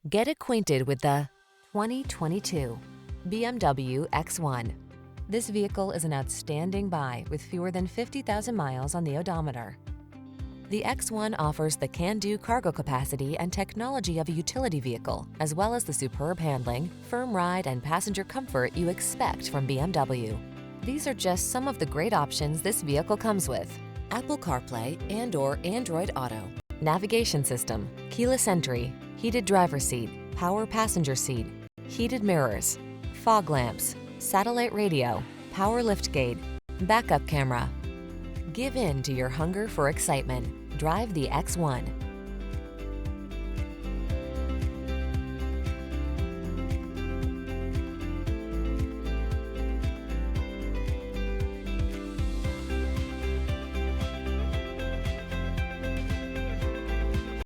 Get acquainted with the 2022 BMW X1. This vehicle is an outstanding buy with fewer than 50,000 miles on the odometer. The X1 offers the can-do cargo capacity and technology of a utility vehicle, as well as the superb handling, firm ride, and passenger comfort you expect from BMW. These are just some of the great options this vehicle comes with: Apple CarPlay and/or Android Auto, navigation system, keyless entry, heated driver's seat, power passenger seat, heated mirrors, fog lamps, satellite radio, power liftgate, backup camera. Give in to your hunger for excitement. Drive the X1.